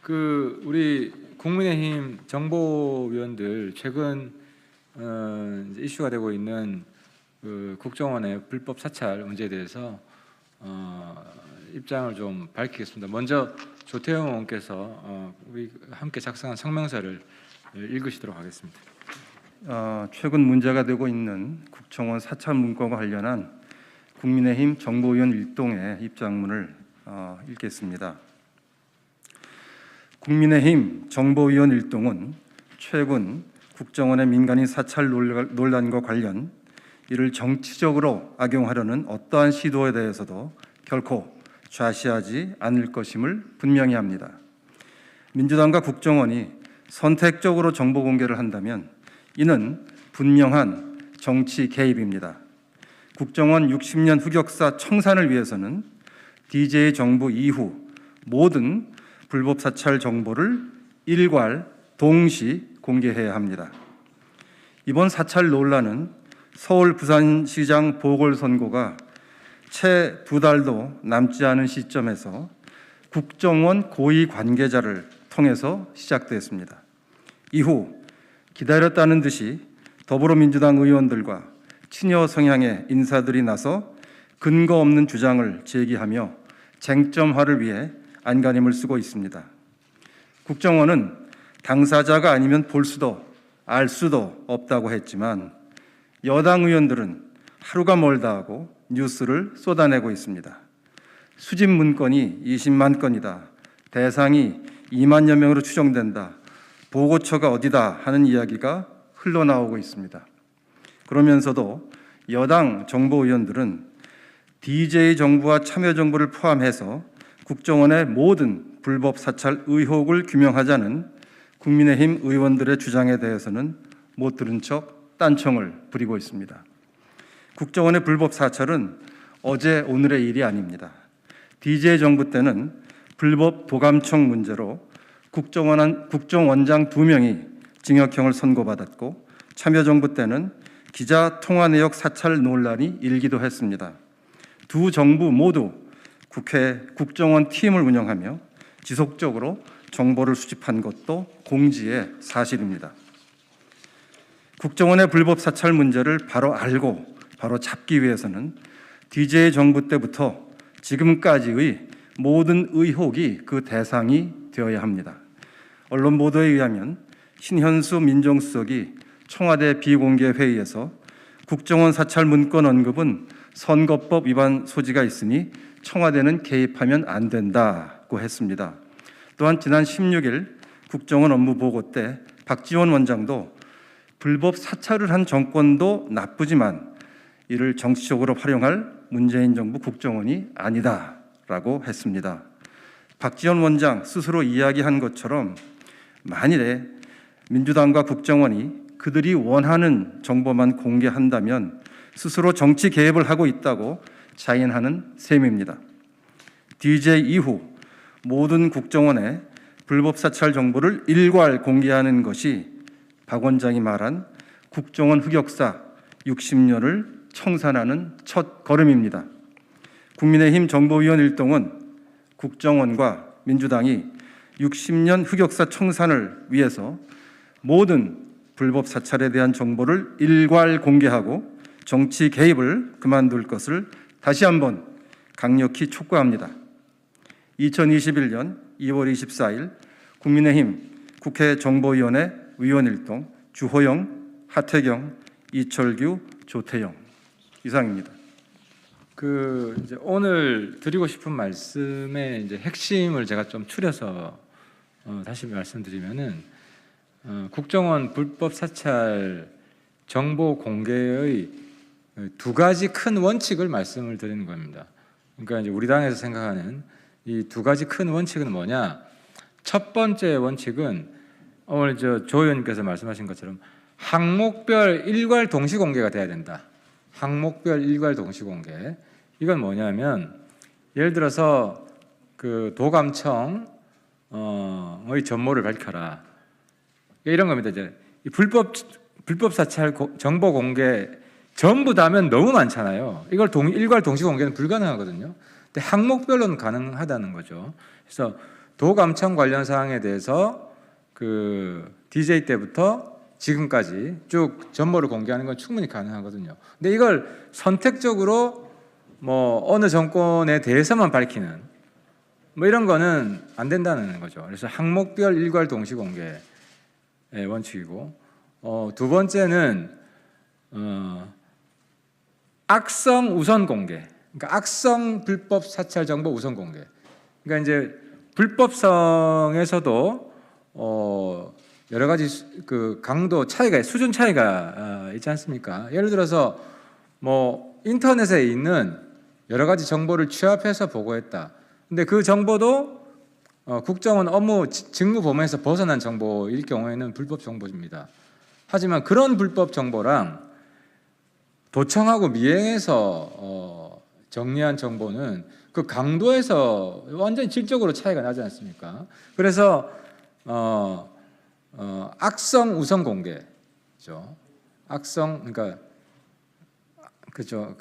우리 국민의힘 정보위원들 최근 이제 이슈가 되고 있는 국정원의 불법 사찰 문제에 대해서 입장을 좀 밝히겠습니다. 먼저 조태영 의원께서 우리 함께 작성한 성명서를 읽으시도록 하겠습니다. 최근 문제가 되고 있는 국정원 사찰 문건과 관련한 국민의힘 정보위원 일동의 입장문을 읽겠습니다. 국민의힘 정보위원 일동은 최근 국정원의 민간인 사찰 논란과 관련 이를 정치적으로 악용하려는 어떠한 시도에 대해서도 결코 좌시하지 않을 것임을 분명히 합니다. 민주당과 국정원이 선택적으로 정보 공개를 한다면 이는 분명한 정치 개입입니다. 국정원 60년 흑역사 청산을 위해서는 DJ 정부 이후 모든 불법 사찰 정보를 일괄 동시 공개해야 합니다. 이번 사찰 논란은 서울 부산시장 보궐선거가 채 2달도 남지 않은 시점에서 국정원 고위 관계자를 통해서 시작됐습니다. 이후 기다렸다는 듯이 더불어민주당 의원들과 친여 성향의 인사들이 나서 근거 없는 주장을 제기하며 쟁점화를 위해 안간힘을 쓰고 있습니다. 국정원은 당사자가 아니면 볼 수도 알 수도 없다고 했지만 여당 의원들은 하루가 멀다 하고 뉴스를 쏟아내고 있습니다. 수집 문건이 20만 건이다. 대상이 2만여 명으로 추정된다. 보고처가 어디다 하는 이야기가 흘러나오고 있습니다. 그러면서도 여당 정보위원들은 DJ 정부와 참여정부를 포함해서 국정원의 모든 불법 사찰 의혹을 규명하자는 국민의힘 의원들의 주장에 대해서는 못 들은 척 딴청을 부리고 있습니다. 국정원의 불법 사찰은 어제 오늘의 일이 아닙니다. DJ 정부 때는 불법 도감청 문제로 국정원장 2명이 징역형을 선고받았고 참여정부 때는 기자 통화 내역 사찰 논란이 일기도 했습니다. 두 정부 모두 국회 국정원 팀을 운영하며 지속적으로 정보를 수집한 것도 공지의 사실입니다. 국정원의 불법 사찰 문제를 바로 알고 바로 잡기 위해서는 DJ 정부 때부터 지금까지의 모든 의혹이 그 대상이 되어야 합니다. 언론 보도에 의하면 신현수 민정수석이 청와대 비공개 회의에서 국정원 사찰 문건 언급은 선거법 위반 소지가 있으니 청와대는 개입하면 안 된다고 했습니다. 또한 지난 16일 국정원 업무 보고 때 박지원 원장도 불법 사찰을 한 정권도 나쁘지만 이를 정치적으로 활용할 문재인 정부 국정원이 아니다라고 했습니다. 박지원 원장 스스로 이야기한 것처럼 만일에 민주당과 국정원이 그들이 원하는 정보만 공개한다면 스스로 정치 개입을 하고 있다고 자인하는 셈입니다. DJ 이후 모든 국정원의 불법 사찰 정보를 일괄 공개하는 것이 박 원장이 말한 국정원 흑역사 60년을 청산하는 첫 걸음입니다. 국민의힘 정보위원 일동은 국정원과 민주당이 60년 흑역사 청산을 위해서 모든 불법 사찰에 대한 정보를 일괄 공개하고 정치 개입을 그만둘 것을 다시 한번 강력히 촉구합니다. 2021년 2월 24일 국민의힘 국회 정보위원회 위원일동 주호영, 하태경, 이철규, 조태영 이상입니다. 이제 오늘 드리고 싶은 말씀의 이제 핵심을 제가 좀 추려서 다시 말씀드리면은 국정원 불법 사찰 정보 공개의 두 가지 큰 원칙을 말씀을 드리는 겁니다. 그러니까 이제 우리 당에서 생각하는 이 두 가지 큰 원칙은 뭐냐? 첫 번째 원칙은 오늘 조 의원님께서 말씀하신 것처럼 항목별 일괄 동시 공개가 돼야 된다. 항목별 일괄 동시 공개. 이건 뭐냐면 예를 들어서 그 도감청의 전모를 밝혀라. 이런 겁니다. 이제 이 불법 사찰 정보 공개 전부 다면 너무 많잖아요. 이걸 일괄 동시 공개는 불가능하거든요. 근데 항목별로는 가능하다는 거죠. 그래서 도감청 관련 사항에 대해서 그 DJ 때부터 지금까지 쭉 정보를 공개하는 건 충분히 가능하거든요. 근데 이걸 선택적으로 뭐 어느 정권에 대해서만 밝히는 뭐 이런 거는 안 된다는 거죠. 그래서 항목별 일괄 동시 공개 원칙이고, 두 번째는 악성 우선 공개. 그러니까 악성 불법 사찰 정보 우선 공개. 그러니까 이제 불법성에서도 여러 가지 그 강도 차이가, 수준 차이가 있지 않습니까? 예를 들어서 뭐 인터넷에 있는 여러 가지 정보를 취합해서 보고했다. 근데 그 정보도 국정원 업무 직무 범위에서 벗어난 정보일 경우에는 불법 정보입니다. 하지만 그런 불법 정보랑 도청하고 미행해서 정리한 정보는 그 강도에서 완전히 질적으로 차이가 나지 않습니까? 그래서 악성 우선 공개죠. 악성, 그러니까 그죠.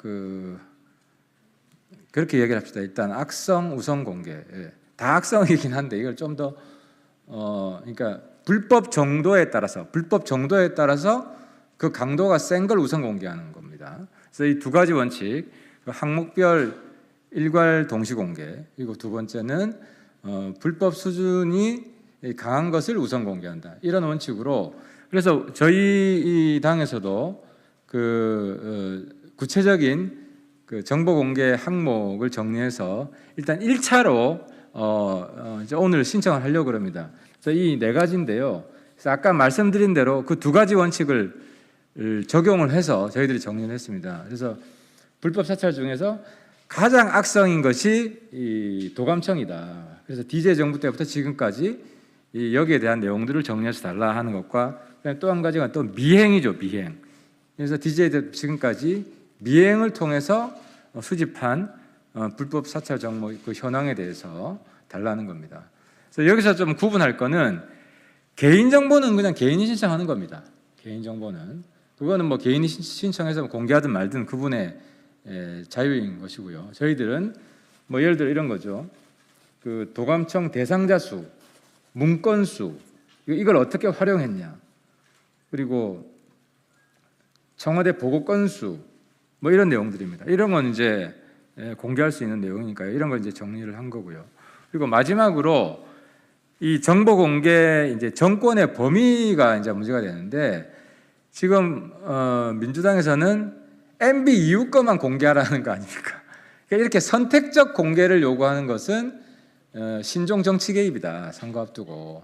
그렇게 얘기를 합시다. 일단 악성 우선 공개. 예. 다 악성이긴 한데 이걸 좀 더 그러니까 불법 정도에 따라서 그 강도가 센 걸 우선 공개하는 겁니다. 그래서 이 두 가지 원칙, 항목별 일괄 동시 공개, 그리고 두 번째는 불법 수준이 강한 것을 우선 공개한다. 이런 원칙으로, 그래서 저희 이 당에서도 구체적인 그 정보 공개 항목을 정리해서 일단 1차로 이제 오늘 신청을 하려고 합니다. 그래서 이 네 가지인데요. 그래서 아까 말씀드린 대로 그 두 가지 원칙을 적용을 해서 저희들이 정리를 했습니다. 그래서 불법 사찰 중에서 가장 악성인 것이 이 도감청이다. 그래서 DJ 정부 때부터 지금까지 이 여기에 대한 내용들을 정리해서 달라 하는 것과, 또 한 가지가 또 미행이죠, 미행. 그래서 DJ 때 지금까지 미행을 통해서 수집한 불법 사찰 정보 그 현황에 대해서 달라는 겁니다. 그래서 여기서 좀 구분할 거는 개인 정보는 그냥 개인이 신청하는 겁니다. 개인 정보는 그거는 뭐 개인이 신청해서 공개하든 말든 그분의 자유인 것이고요. 저희들은 뭐 예를 들어 이런 거죠. 그 도감청 대상자 수, 문건 수, 이걸 어떻게 활용했냐, 그리고 청와대 보고 건수, 뭐 이런 내용들입니다. 이런 건 이제 공개할 수 있는 내용이니까요. 이런 걸 이제 정리를 한 거고요. 그리고 마지막으로 이 정보 공개 이제 정권의 범위가 이제 문제가 되는데, 지금 민주당에서는 MB 이후 것만 공개하라는 거 아닙니까? 그러니까 이렇게 선택적 공개를 요구하는 것은 신종 정치 개입이다, 선거 앞두고.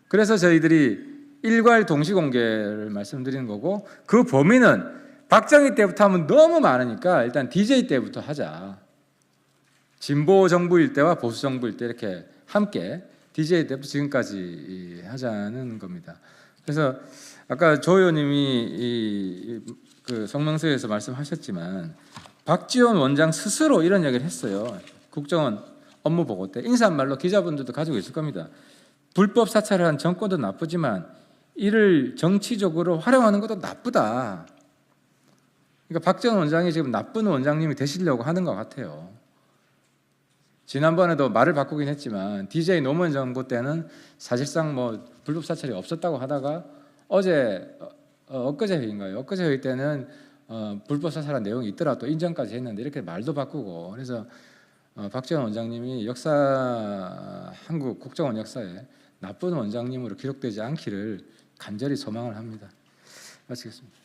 그래서 저희들이 일괄 동시 공개를 말씀드리는 거고, 그 범위는 박정희 때부터 하면 너무 많으니까 일단 DJ 때부터 하자. 진보 정부일 때와 보수 정부일 때 이렇게 함께 DJ 때부터 지금까지 하자는 겁니다. 그래서 아까 조 의원님이 그 성명서에서 말씀하셨지만 박지원 원장 스스로 이런 얘기를 했어요. 국정원 업무 보고 때 인사말로 기자분들도 가지고 있을 겁니다. 불법 사찰을 한 정권도 나쁘지만 이를 정치적으로 활용하는 것도 나쁘다. 그러니까 박지원 원장이 지금 나쁜 원장님이 되시려고 하는 것 같아요. 지난번에도 말을 바꾸긴 했지만 DJ 노무현 정부 때는 사실상 뭐 불법 사찰이 없었다고 하다가 엊그제 회의인가요? 엊그제 회의 때는 불법 사찰한 내용이 있더라 또 인정까지 했는데 이렇게 말도 바꾸고, 그래서 박지원 원장님이 한국 국정원 역사에 나쁜 원장님으로 기록되지 않기를 간절히 소망을 합니다. 마치겠습니다.